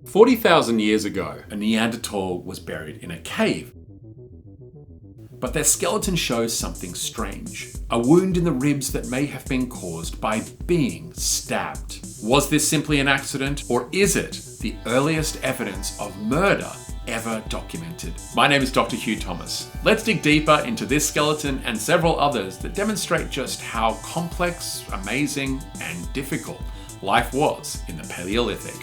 40,000 years ago, a Neanderthal was buried in a cave. But their skeleton shows something strange. A wound in the ribs that may have been caused by being stabbed. Was this simply an accident, or is it the earliest evidence of murder ever documented? My name is Dr. Hugh Thomas. Let's dig deeper into this skeleton and several others that demonstrate just how complex, amazing, and difficult life was in the Paleolithic.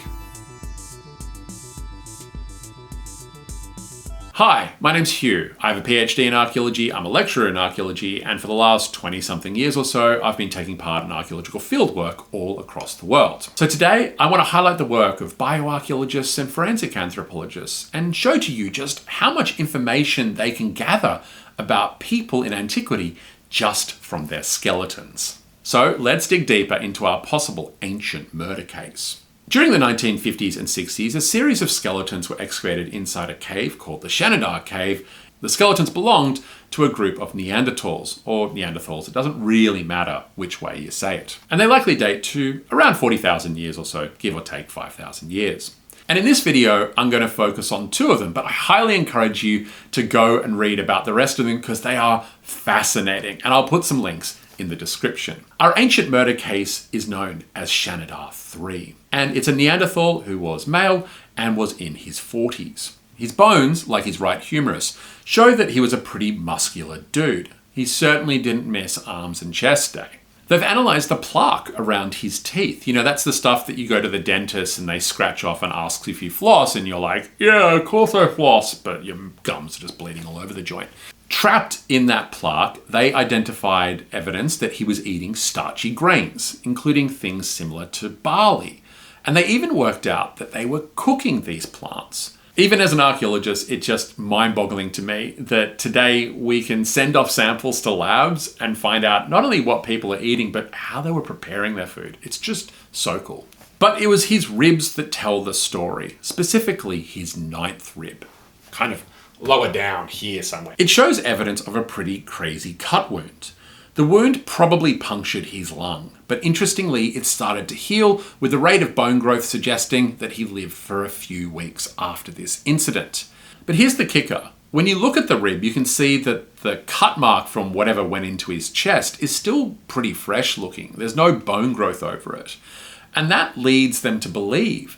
Hi, my name's Hugh. I have a PhD in archaeology, I'm a lecturer in archaeology, and for the last 20-something years or so, I've been taking part in archaeological fieldwork all across the world. So today, I want to highlight the work of bioarchaeologists and forensic anthropologists and show to you just how much information they can gather about people in antiquity just from their skeletons. So let's dig deeper into our possible ancient murder case. During the 1950s and 60s, a series of skeletons were excavated inside a cave called the Shannidar cave. The skeletons belonged to a group of Neanderthals, or Neanderthals. It doesn't really matter which way you say it. And they likely date to around 40,000 years or so, give or take 5,000 years. And in this video, I'm going to focus on two of them, but I highly encourage you to go and read about the rest of them because they are fascinating. And I'll put some links in the description. Our ancient murder case is known as Shannidar 3, and it's a Neanderthal who was male and was in his 40s. His bones, like his right humerus, show that he was a pretty muscular dude. He certainly didn't miss arms and chest day. They've analysed the plaque around his teeth. You know, that's the stuff that you go to the dentist and they scratch off and ask if you floss, and you're like, yeah, of course I floss, but your gums are just bleeding all over the joint. Trapped in that plaque, they identified evidence that he was eating starchy grains, including things similar to barley. And they even worked out that they were cooking these plants. Even as an archaeologist, it's just mind-boggling to me that today we can send off samples to labs and find out not only what people are eating, but how they were preparing their food. It's just so cool. But it was his ribs that tell the story, specifically his ninth rib. Kind of lower down here somewhere. It shows evidence of a pretty crazy cut wound. The wound probably punctured his lung, but interestingly, it started to heal with the rate of bone growth suggesting that he lived for a few weeks after this incident. But here's the kicker. When you look at the rib, you can see that the cut mark from whatever went into his chest is still pretty fresh looking. There's no bone growth over it. And that leads them to believe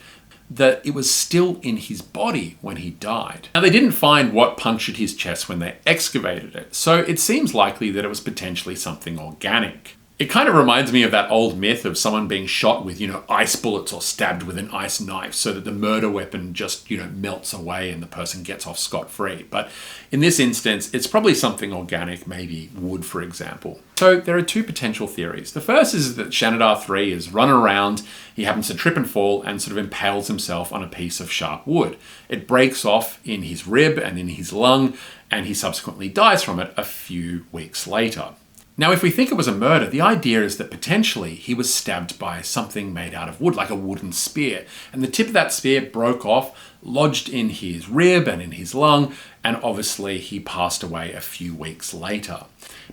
that it was still in his body when he died. Now, they didn't find what punctured his chest when they excavated it, so it seems likely that it was potentially something organic. It kind of reminds me of that old myth of someone being shot with, ice bullets or stabbed with an ice knife so that the murder weapon just, melts away and the person gets off scot-free. But in this instance, it's probably something organic, maybe wood, for example. So there are two potential theories. The first is that Shannidar 3 is running around, he happens to trip and fall and sort of impales himself on a piece of sharp wood. It breaks off in his rib and in his lung, and he subsequently dies from it a few weeks later. Now, if we think it was a murder, the idea is that potentially he was stabbed by something made out of wood, like a wooden spear. And the tip of that spear broke off, lodged in his rib and in his lung, and obviously he passed away a few weeks later.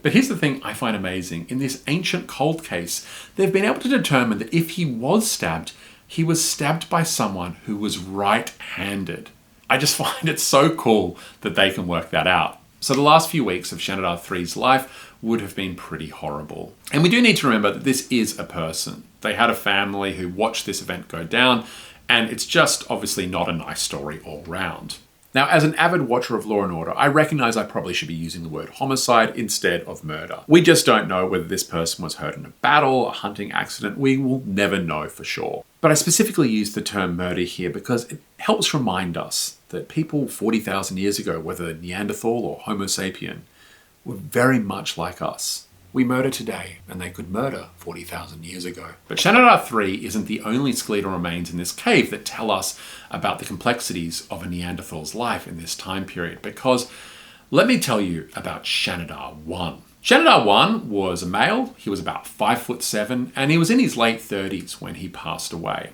But here's the thing I find amazing. In this ancient cold case, they've been able to determine that if he was stabbed by someone who was right-handed. I just find it so cool that they can work that out. So the last few weeks of Shannidar 3's life would have been pretty horrible. And we do need to remember that this is a person. They had a family who watched this event go down, and it's just obviously not a nice story all round. Now, as an avid watcher of Law & Order, I recognize I probably should be using the word homicide instead of murder. We just don't know whether this person was hurt in a battle, a hunting accident. We will never know for sure. But I specifically use the term murder here because it helps remind us that people 40,000 years ago, whether Neanderthal or Homo sapien, were very much like us. We murder today, and they could murder 40,000 years ago. But Shannidar 3 isn't the only skeletal remains in this cave that tell us about the complexities of a Neanderthal's life in this time period, because let me tell you about Shannidar 1. Shannidar 1 was a male, he was about 5'7", and he was in his late 30s when he passed away.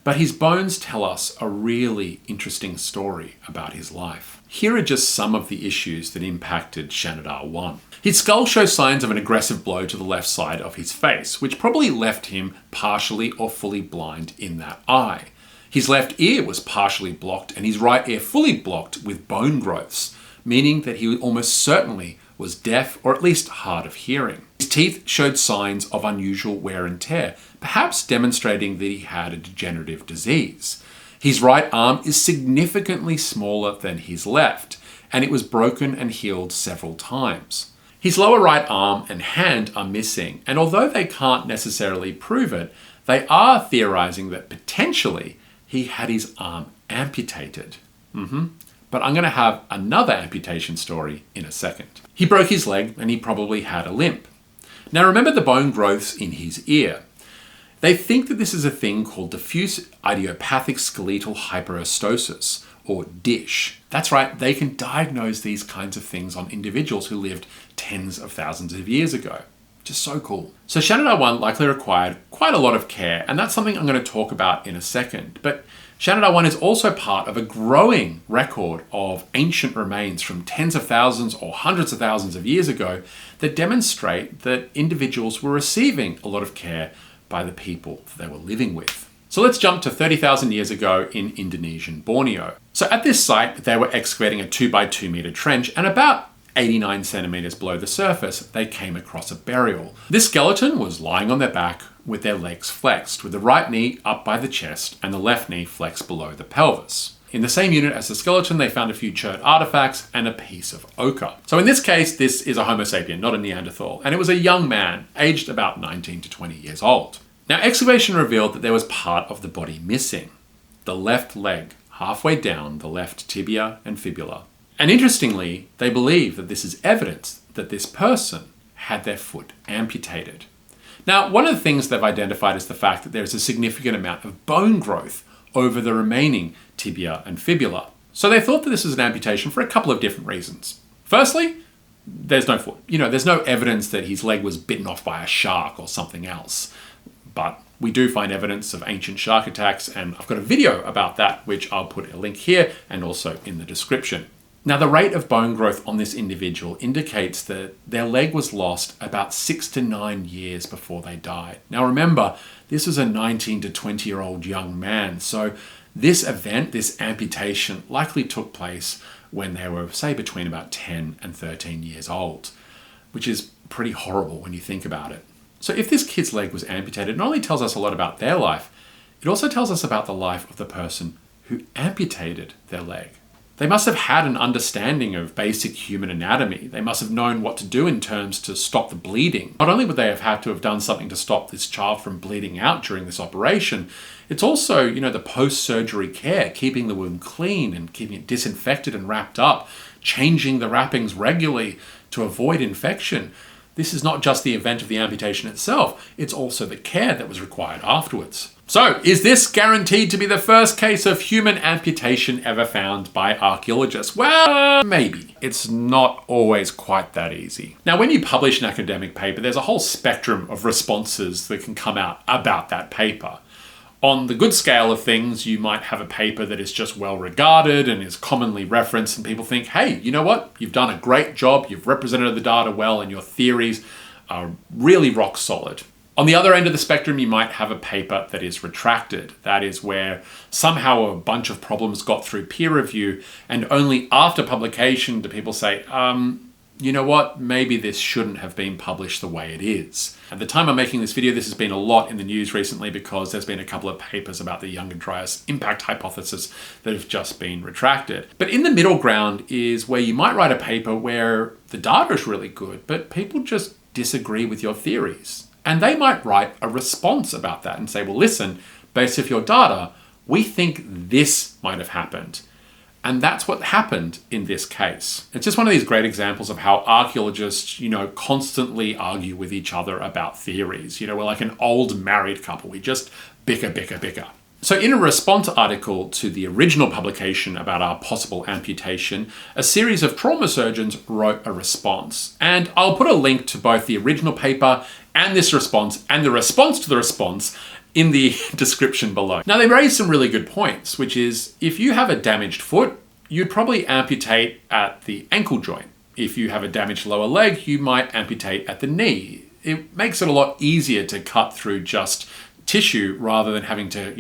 But his bones tell us a really interesting story about his life. Here are just some of the issues that impacted Shannidar 1. His skull shows signs of an aggressive blow to the left side of his face, which probably left him partially or fully blind in that eye. His left ear was partially blocked and his right ear fully blocked with bone growths, meaning that he almost certainly was deaf or at least hard of hearing. His teeth showed signs of unusual wear and tear, perhaps demonstrating that he had a degenerative disease. His right arm is significantly smaller than his left, and it was broken and healed several times. His lower right arm and hand are missing, and although they can't necessarily prove it, they are theorizing that potentially he had his arm amputated. But I'm going to have another amputation story in a second. He broke his leg and he probably had a limp. Now remember the bone growths in his ear. They think that this is a thing called diffuse idiopathic skeletal hyperostosis, or DISH. That's right, they can diagnose these kinds of things on individuals who lived tens of thousands of years ago. Just so cool. So Shannidar 1 likely required quite a lot of care, and that's something I'm going to talk about in a second. But Shannidar 1 is also part of a growing record of ancient remains from tens of thousands or hundreds of thousands of years ago that demonstrate that individuals were receiving a lot of care by the people that they were living with. So let's jump to 30,000 years ago in Indonesian Borneo. So at this site, they were excavating a 2 by 2 meter trench, and about 89 centimeters below the surface, they came across a burial. This skeleton was lying on their back with their legs flexed, with the right knee up by the chest and the left knee flexed below the pelvis. In the same unit as the skeleton, they found a few chert artifacts and a piece of ochre. So in this case, this is a Homo sapien, not a Neanderthal, and it was a young man, aged about 19 to 20 years old. Now, excavation revealed that there was part of the body missing. The left leg, halfway down the left tibia and fibula. And interestingly, they believe that this is evidence that this person had their foot amputated. Now, one of the things they've identified is the fact that there is a significant amount of bone growth over the remaining tibia and fibula. So they thought that this was an amputation for a couple of different reasons. Firstly, there's no foot. There's no evidence that his leg was bitten off by a shark or something else. But we do find evidence of ancient shark attacks, and I've got a video about that, which I'll put a link here and also in the description. Now, the rate of bone growth on this individual indicates that their leg was lost about 6 to 9 years before they died. Now, remember, this was a 19 to 20-year-old young man, so this event, this amputation, likely took place when they were, say, between about 10 and 13 years old, which is pretty horrible when you think about it. So if this kid's leg was amputated, it not only tells us a lot about their life, it also tells us about the life of the person who amputated their leg. They must have had an understanding of basic human anatomy. They must have known what to do in terms to stop the bleeding. Not only would they have had to have done something to stop this child from bleeding out during this operation, it's also, the post-surgery care, keeping the wound clean and keeping it disinfected and wrapped up, changing the wrappings regularly to avoid infection. This is not just the event of the amputation itself, it's also the care that was required afterwards. So, is this guaranteed to be the first case of human amputation ever found by archaeologists? Well, maybe. It's not always quite that easy. Now, when you publish an academic paper, there's a whole spectrum of responses that can come out about that paper. On the good scale of things, you might have a paper that is just well regarded and is commonly referenced, and people think, hey, you know what? You've done a great job, you've represented the data well, and your theories are really rock solid. On the other end of the spectrum, you might have a paper that is retracted. That is where somehow a bunch of problems got through peer review, and only after publication do people say, you know what, maybe this shouldn't have been published the way it is. At the time I'm making this video, this has been a lot in the news recently because there's been a couple of papers about the Younger Dryas impact hypothesis that have just been retracted. But in the middle ground is where you might write a paper where the data is really good, but people just disagree with your theories. And they might write a response about that and say, well, listen, based off your data, we think this might have happened. And that's what happened in this case. It's just one of these great examples of how archaeologists, constantly argue with each other about theories. We're like an old married couple. We just bicker. So in a response article to the original publication about our possible amputation, a series of trauma surgeons wrote a response. And I'll put a link to both the original paper and this response and the response to the response in the description below. Now, they raised some really good points, which is if you have a damaged foot, you'd probably amputate at the ankle joint. If you have a damaged lower leg, you might amputate at the knee. It makes it a lot easier to cut through just tissue rather than having to,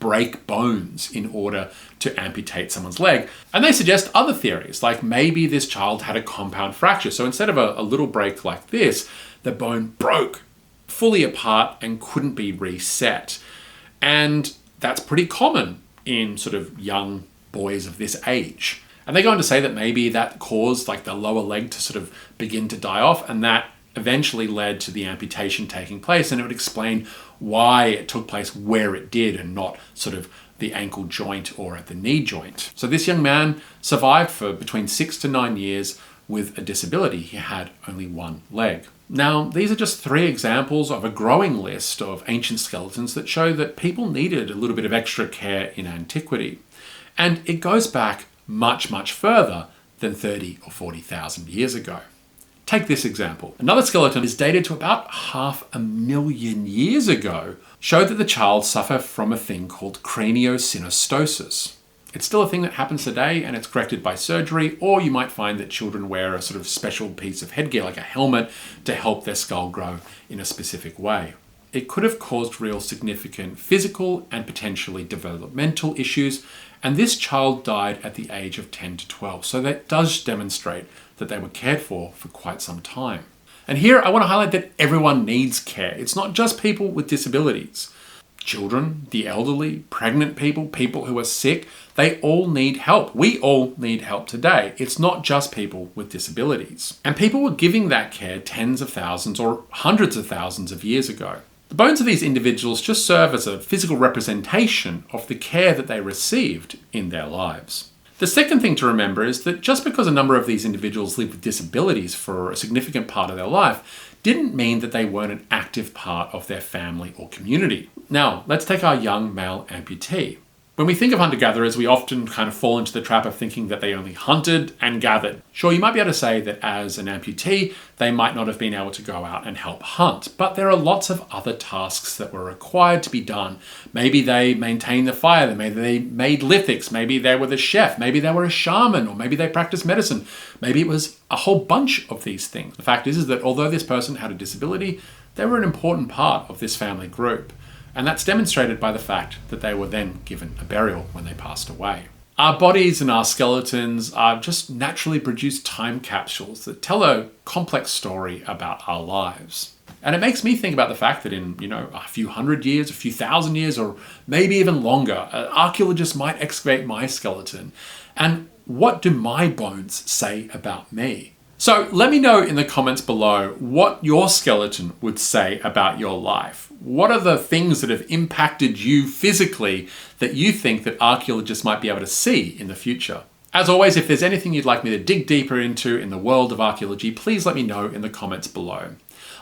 break bones in order to amputate someone's leg. And they suggest other theories, like maybe this child had a compound fracture. So instead of a little break like this, the bone broke fully apart and couldn't be reset. And that's pretty common in sort of young boys of this age. And they go on to say that maybe that caused like the lower leg to sort of begin to die off, and that eventually led to the amputation taking place, and it would explain why it took place where it did and not sort of the ankle joint or at the knee joint. So this young man survived for between 6 to 9 years with a disability. He had only one leg. Now, these are just 3 examples of a growing list of ancient skeletons that show that people needed a little bit of extra care in antiquity. And it goes back much, much further than 30 or 40,000 years ago. Take this example. Another skeleton is dated to about 500,000 years ago, showed that the child suffered from a thing called craniosynostosis. It's still a thing that happens today, and it's corrected by surgery, or you might find that children wear a sort of special piece of headgear like a helmet to help their skull grow in a specific way. It could have caused real significant physical and potentially developmental issues, and this child died at the age of 10 to 12. So that does demonstrate that they were cared for quite some time. And here I want to highlight that everyone needs care. It's not just people with disabilities. Children, the elderly, pregnant people, people who are sick, they all need help. We all need help today. It's not just people with disabilities. And people were giving that care tens of thousands or hundreds of thousands of years ago. The bones of these individuals just serve as a physical representation of the care that they received in their lives. The second thing to remember is that just because a number of these individuals lived with disabilities for a significant part of their life didn't mean that they weren't an active part of their family or community. Now, let's take our young male amputee. When we think of hunter-gatherers, we often kind of fall into the trap of thinking that they only hunted and gathered. Sure, you might be able to say that as an amputee, they might not have been able to go out and help hunt, but there are lots of other tasks that were required to be done. Maybe they maintained the fire, maybe they made lithics, maybe they were the chef, maybe they were a shaman, or maybe they practiced medicine. Maybe it was a whole bunch of these things. The fact is that although this person had a disability, they were an important part of this family group. And that's demonstrated by the fact that they were then given a burial when they passed away. Our bodies and our skeletons are just naturally produced time capsules that tell a complex story about our lives. And it makes me think about the fact that in, a few hundred years, a few thousand years, or maybe even longer, an archaeologist might excavate my skeleton. And what do my bones say about me? So let me know in the comments below what your skeleton would say about your life. What are the things that have impacted you physically that you think that archaeologists might be able to see in the future? As always, if there's anything you'd like me to dig deeper into in the world of archaeology, please let me know in the comments below.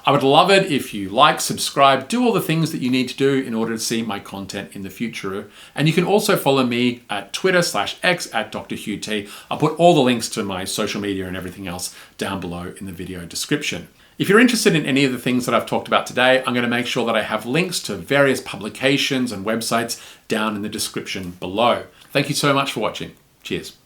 I would love it if you like, subscribe, do all the things that you need to do in order to see my content in the future. And you can also follow me at Twitter/X at Dr. Hugh T. I'll put all the links to my social media and everything else down below in the video description. If you're interested in any of the things that I've talked about today, I'm going to make sure that I have links to various publications and websites down in the description below. Thank you so much for watching. Cheers.